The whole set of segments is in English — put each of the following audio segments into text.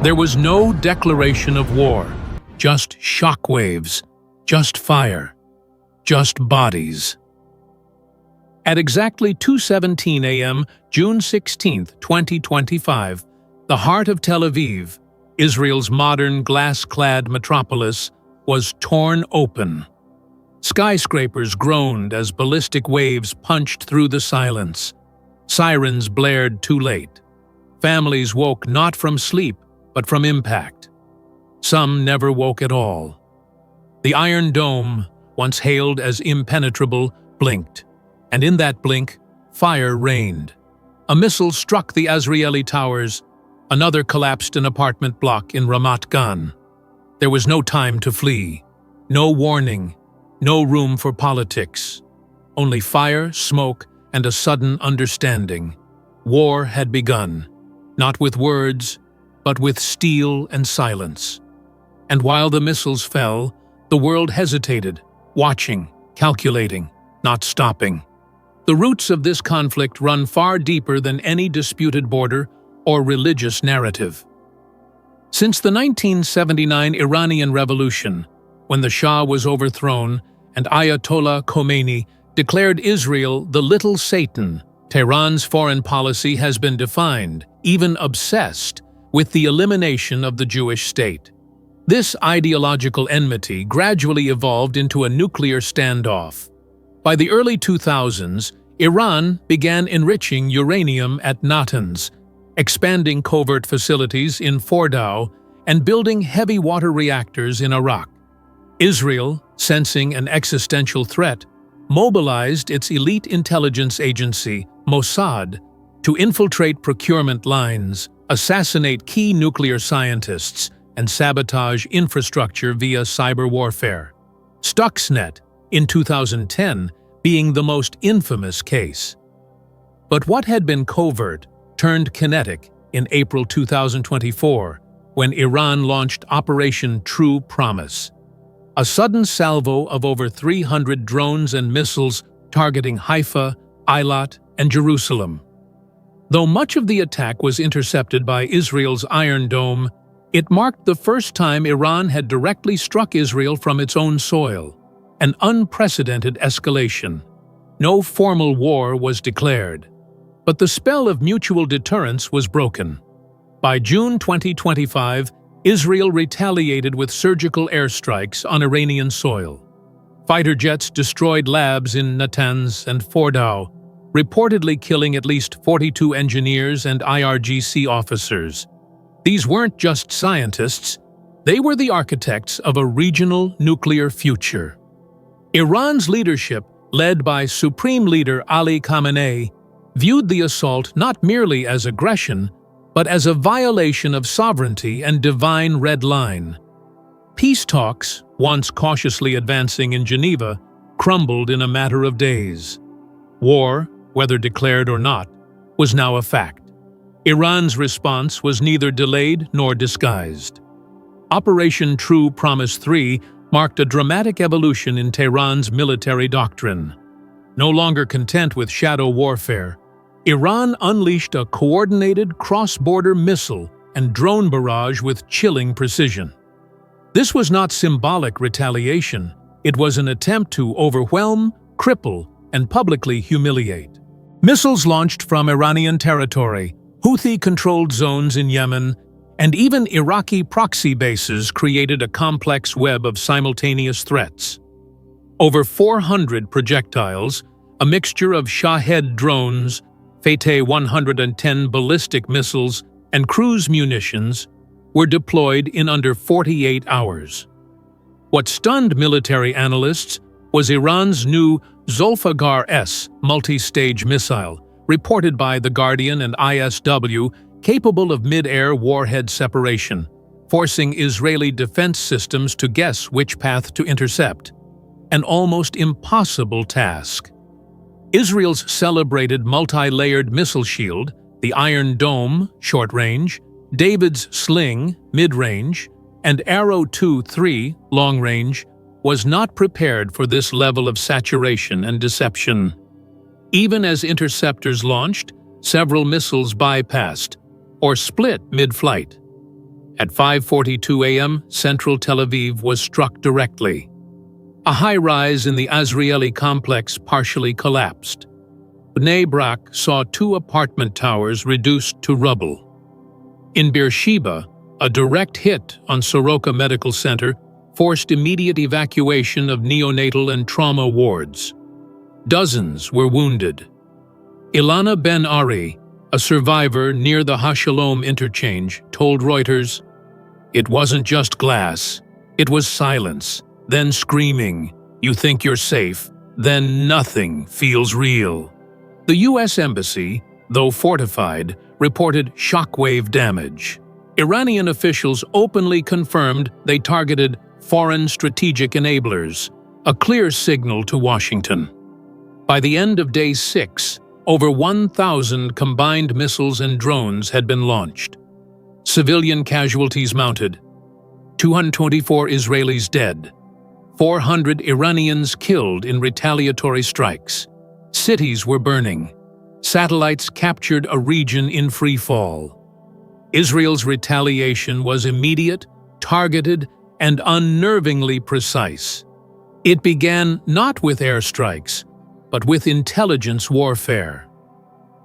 There was no declaration of war, just shockwaves, just fire, just bodies. At exactly 2:17 a.m., June 16, 2025, the heart of Tel Aviv, Israel's modern glass-clad metropolis, was torn open. Skyscrapers groaned as ballistic waves punched through the silence. Sirens blared too late. Families woke not from sleep, but from impact. Some never woke at all. The Iron Dome, once hailed as impenetrable, blinked, and in that blink, fire reigned. A missile struck the Azrieli towers. Another collapsed an apartment block in Ramat Gan. There was no time to flee, no warning, no room for politics. Only fire, smoke, and a sudden understanding. War had begun, not with words, but with steel and silence. And while the missiles fell, the world hesitated, watching, calculating, not stopping. The roots of this conflict run far deeper than any disputed border or religious narrative. Since the 1979 Iranian Revolution, when the Shah was overthrown and Ayatollah Khomeini declared Israel the Little Satan, Tehran's foreign policy has been defined, even obsessed, with the elimination of the Jewish state. This ideological enmity gradually evolved into a nuclear standoff. By the early 2000s, Iran began enriching uranium at Natanz, expanding covert facilities in Fordow, and building heavy water reactors in Iraq. Israel, sensing an existential threat, mobilized its elite intelligence agency, Mossad, to infiltrate procurement lines, assassinate key nuclear scientists, and sabotage infrastructure via cyber warfare. Stuxnet, in 2010, being the most infamous case. But what had been covert turned kinetic in April 2024, when Iran launched Operation True Promise. A sudden salvo of over 300 drones and missiles targeting Haifa, Eilat, and Jerusalem. Though much of the attack was intercepted by Israel's Iron Dome, it marked the first time Iran had directly struck Israel from its own soil, an unprecedented escalation. No formal war was declared, but the spell of mutual deterrence was broken. By June 2025, Israel retaliated with surgical airstrikes on Iranian soil. Fighter jets destroyed labs in Natanz and Fordow, reportedly killing at least 42 engineers and IRGC officers. These weren't just scientists, they were the architects of a regional nuclear future. Iran's leadership, led by Supreme Leader Ali Khamenei, viewed the assault not merely as aggression, but as a violation of sovereignty and divine red line. Peace talks, once cautiously advancing in Geneva, crumbled in a matter of days. War, whether declared or not, was now a fact. Iran's response was neither delayed nor disguised. Operation True Promise 3 marked a dramatic evolution in Tehran's military doctrine. No longer content with shadow warfare, Iran unleashed a coordinated cross-border missile and drone barrage with chilling precision. This was not symbolic retaliation, it was an attempt to overwhelm, cripple, and publicly humiliate. Missiles launched from Iranian territory, Houthi-controlled zones in Yemen, and even Iraqi proxy bases created a complex web of simultaneous threats. Over 400 projectiles, a mixture of Shahed drones, Fateh 110 ballistic missiles, and cruise munitions, were deployed in under 48 hours. What stunned military analysts was Iran's new Zulfiqar-S multi-stage missile, reported by The Guardian and ISW, capable of mid-air warhead separation, forcing Israeli defense systems to guess which path to intercept. An almost impossible task. Israel's celebrated multi-layered missile shield, the Iron Dome, short-range, David's Sling, mid-range, and Arrow 2-3, long-range, was not prepared for this level of saturation and deception. Even as interceptors launched, several missiles bypassed or split mid-flight. At 5:42 a.m., central Tel Aviv was struck directly. A high-rise in the Azrieli complex partially collapsed. Bnei Brak saw 2 apartment towers reduced to rubble. In Beersheba, a direct hit on Soroka Medical Center forced immediate evacuation of neonatal and trauma wards. Dozens were wounded. Ilana Ben-Ari, a survivor near the Hashalom interchange, told Reuters, "It wasn't just glass. It was silence, then screaming. You think you're safe, then nothing feels real." The U.S. Embassy, though fortified, reported shockwave damage. Iranian officials openly confirmed they targeted foreign strategic enablers, a clear signal to Washington. By the end of day 6, over 1,000 combined missiles and drones had been launched. Civilian casualties mounted. 224 Israelis dead. 400 Iranians killed in retaliatory strikes. Cities were burning. Satellites captured a region in free fall. Israel's retaliation was immediate, targeted, and unnervingly precise. It began not with airstrikes, but with intelligence warfare.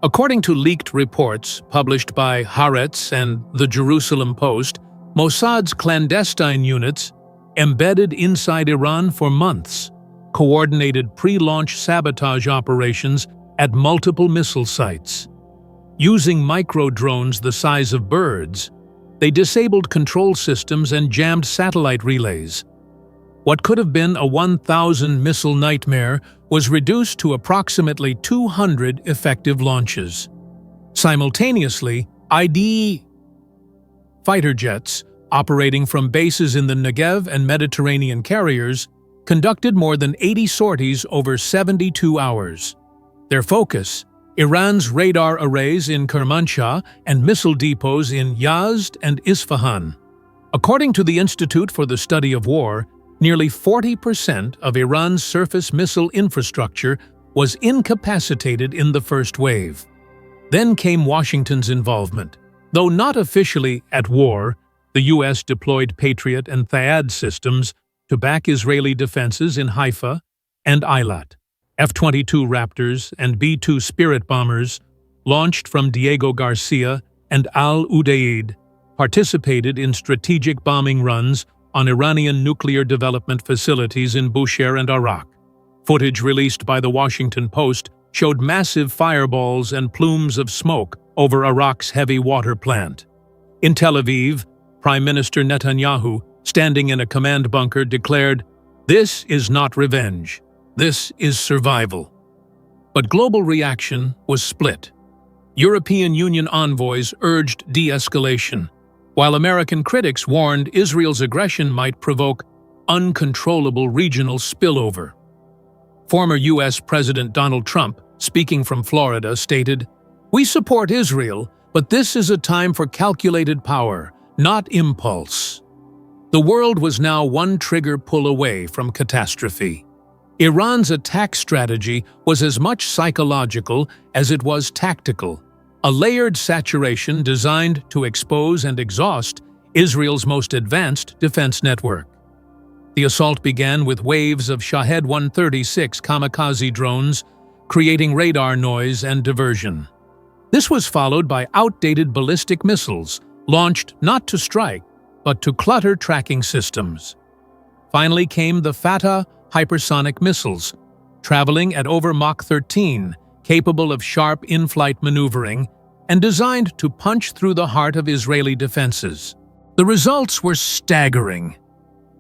According to leaked reports published by Haaretz and the Jerusalem Post, Mossad's clandestine units, embedded inside Iran for months, coordinated pre-launch sabotage operations at multiple missile sites. Using micro-drones the size of birds, they disabled control systems and jammed satellite relays. What could have been a 1,000-missile nightmare was reduced to approximately 200 effective launches. Simultaneously, IDF fighter jets, operating from bases in the Negev and Mediterranean carriers, conducted more than 80 sorties over 72 hours. Their focus: Iran's radar arrays in Kermanshah and missile depots in Yazd and Isfahan. According to the Institute for the Study of War, nearly 40% of Iran's surface missile infrastructure was incapacitated in the first wave. Then came Washington's involvement. Though not officially at war, the U.S. deployed Patriot and THAAD systems to back Israeli defenses in Haifa and Eilat. F-22 Raptors and B-2 Spirit bombers, launched from Diego Garcia and Al Udeid, participated in strategic bombing runs on Iranian nuclear development facilities in Bushehr and Arak. Footage released by the Washington Post showed massive fireballs and plumes of smoke over Iraq's heavy water plant. In Tel Aviv, Prime Minister Netanyahu, standing in a command bunker, declared, "This is not revenge. This is survival." But global reaction was split. European Union envoys urged de-escalation, while American critics warned Israel's aggression might provoke uncontrollable regional spillover. Former U.S. President Donald Trump, speaking from Florida, stated, "We support Israel, but this is a time for calculated power, not impulse." The world was now one trigger pull away from catastrophe. Iran's attack strategy was as much psychological as it was tactical, a layered saturation designed to expose and exhaust Israel's most advanced defense network. The assault began with waves of Shahed 136 kamikaze drones, creating radar noise and diversion. This was followed by outdated ballistic missiles, launched not to strike, but to clutter tracking systems. Finally came the Fatah hypersonic missiles, traveling at over Mach 13, capable of sharp in-flight maneuvering, and designed to punch through the heart of Israeli defenses. The results were staggering.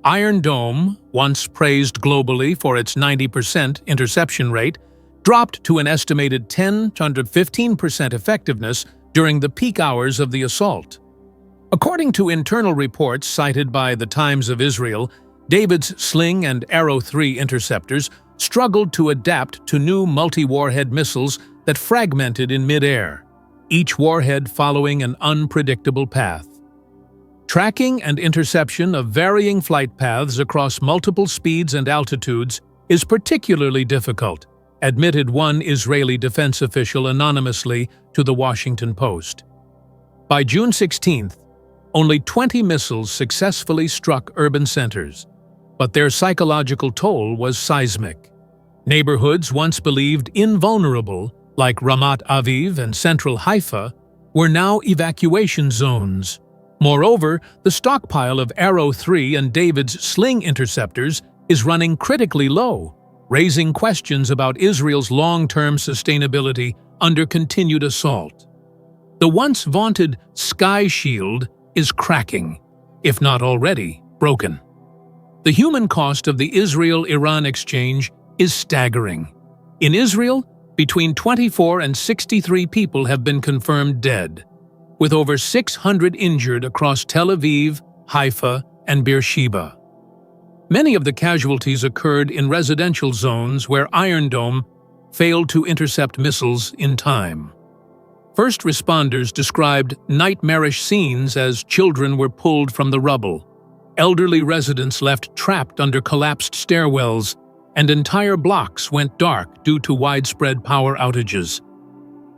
Iron Dome, once praised globally for its 90% interception rate, dropped to an estimated 10 to 15% effectiveness during the peak hours of the assault. According to internal reports cited by the Times of Israel, David's Sling and Arrow 3 interceptors struggled to adapt to new multi-warhead missiles that fragmented in mid-air, each warhead following an unpredictable path. Tracking and interception of varying flight paths across multiple speeds and altitudes is particularly difficult, admitted one Israeli defense official anonymously to the Washington Post. By June 16th, only 20 missiles successfully struck urban centers, but their psychological toll was seismic. Neighborhoods once believed invulnerable, like Ramat Aviv and central Haifa, were now evacuation zones. Moreover, the stockpile of Arrow 3 and David's Sling interceptors is running critically low, raising questions about Israel's long-term sustainability under continued assault. The once vaunted Sky Shield is cracking, if not already broken. The human cost of the Israel-Iran exchange is staggering. In Israel, between 24 and 63 people have been confirmed dead, with over 600 injured across Tel Aviv, Haifa, and Beersheba. Many of the casualties occurred in residential zones where Iron Dome failed to intercept missiles in time. First responders described nightmarish scenes as children were pulled from the rubble, elderly residents left trapped under collapsed stairwells, and entire blocks went dark due to widespread power outages.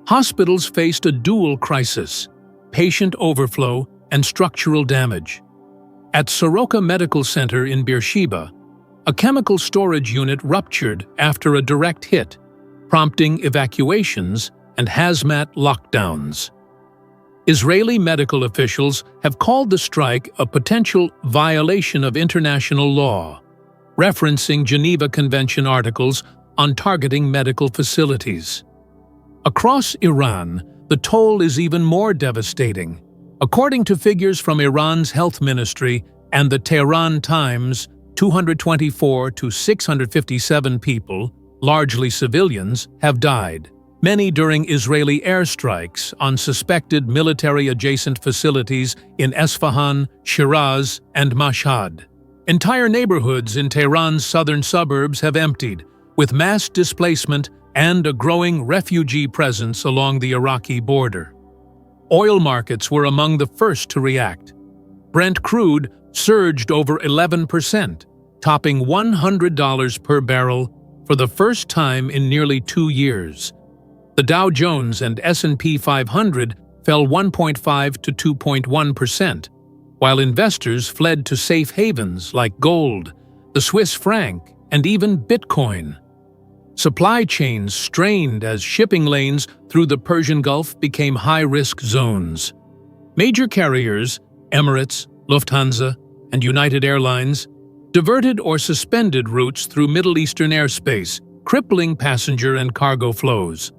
Hospitals faced a dual crisis: patient overflow and structural damage. At Soroka Medical Center in Beersheba, a chemical storage unit ruptured after a direct hit, prompting evacuations and hazmat lockdowns. Israeli medical officials have called the strike a potential violation of international law, referencing Geneva Convention articles on targeting medical facilities. Across Iran, the toll is even more devastating. According to figures from Iran's health ministry and the Tehran Times, 224 to 657 people, largely civilians, have died, many during Israeli airstrikes on suspected military-adjacent facilities in Esfahan, Shiraz, and Mashhad. Entire neighborhoods in Tehran's southern suburbs have emptied, with mass displacement and a growing refugee presence along the Iraqi border. Oil markets were among the first to react. Brent crude surged over 11%, topping $100 per barrel for the first time in nearly 2 years. The Dow Jones and S&P 500 fell 1.5 to 2.1%, while investors fled to safe havens like gold, the Swiss franc, and even Bitcoin. Supply chains strained as shipping lanes through the Persian Gulf became high-risk zones. Major carriers, Emirates, Lufthansa, and United Airlines, diverted or suspended routes through Middle Eastern airspace, crippling passenger and cargo flows.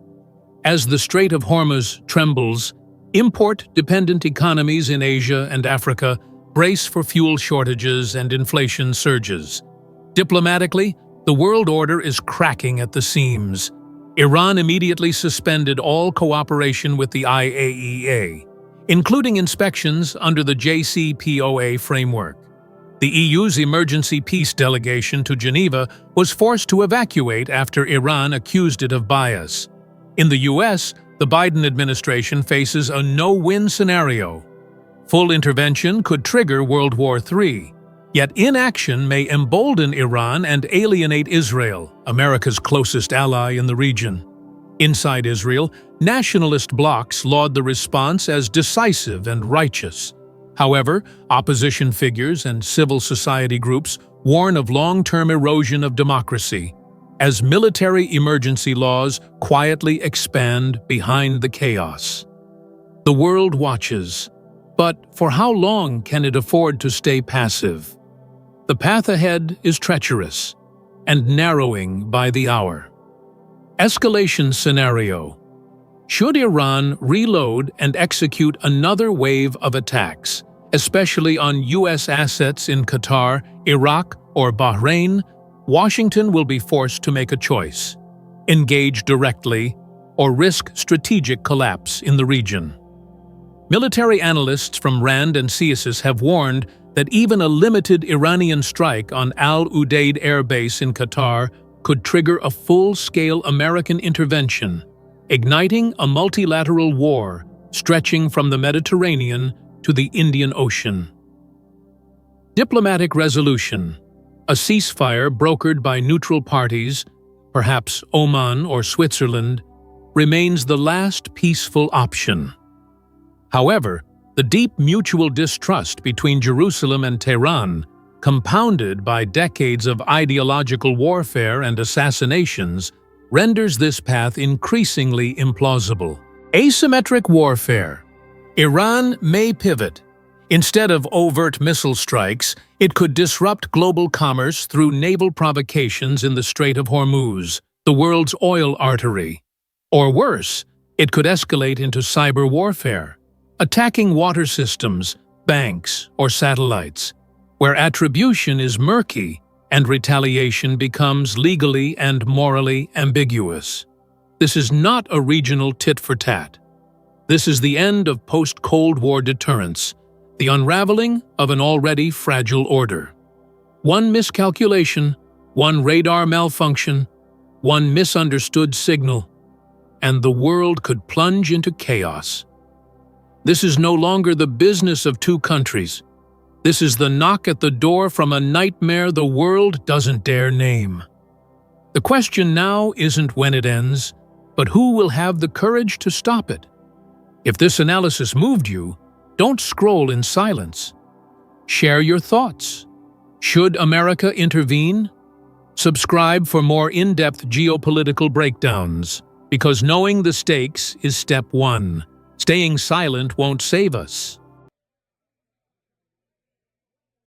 As the Strait of Hormuz trembles, import-dependent economies in Asia and Africa brace for fuel shortages and inflation surges. Diplomatically, the world order is cracking at the seams. Iran immediately suspended all cooperation with the IAEA, including inspections under the JCPOA framework. The EU's emergency peace delegation to Geneva was forced to evacuate after Iran accused it of bias. In the US, the Biden administration faces a no-win scenario. Full intervention could trigger World War III, yet inaction may embolden Iran and alienate Israel, America's closest ally in the region. Inside Israel, nationalist blocs laud the response as decisive and righteous. However, opposition figures and civil society groups warn of long-term erosion of democracy, as military emergency laws quietly expand behind the chaos. The world watches, but for how long can it afford to stay passive? The path ahead is treacherous and narrowing by the hour. Escalation scenario. Should Iran reload and execute another wave of attacks, especially on U.S. assets in Qatar, Iraq, or Bahrain, Washington will be forced to make a choice: engage directly or risk strategic collapse in the region. Military analysts from RAND and CSIS have warned that even a limited Iranian strike on Al Udeid Air Base in Qatar could trigger a full-scale American intervention, igniting a multilateral war stretching from the Mediterranean to the Indian Ocean. Diplomatic resolution. A ceasefire brokered by neutral parties, perhaps Oman or Switzerland, remains the last peaceful option. However, The deep mutual distrust between Jerusalem and Tehran, compounded by decades of ideological warfare and assassinations, renders this path increasingly implausible. Asymmetric warfare. Iran may pivot. Instead of overt missile strikes, it could disrupt global commerce through naval provocations in the Strait of Hormuz, the world's oil artery. Or worse, it could escalate into cyber warfare, attacking water systems, banks, or satellites, where attribution is murky and retaliation becomes legally and morally ambiguous. This is not a regional tit-for-tat. This is the end of post-Cold War deterrence, the unraveling of an already fragile order. One miscalculation, one radar malfunction, one misunderstood signal, and the world could plunge into chaos. This is no longer the business of two countries. This is the knock at the door from a nightmare the world doesn't dare name. The question now isn't when it ends, but who will have the courage to stop it? If this analysis moved you, don't scroll in silence. Share your thoughts. Should America intervene? Subscribe for more in-depth geopolitical breakdowns, because knowing the stakes is step one. Staying silent won't save us.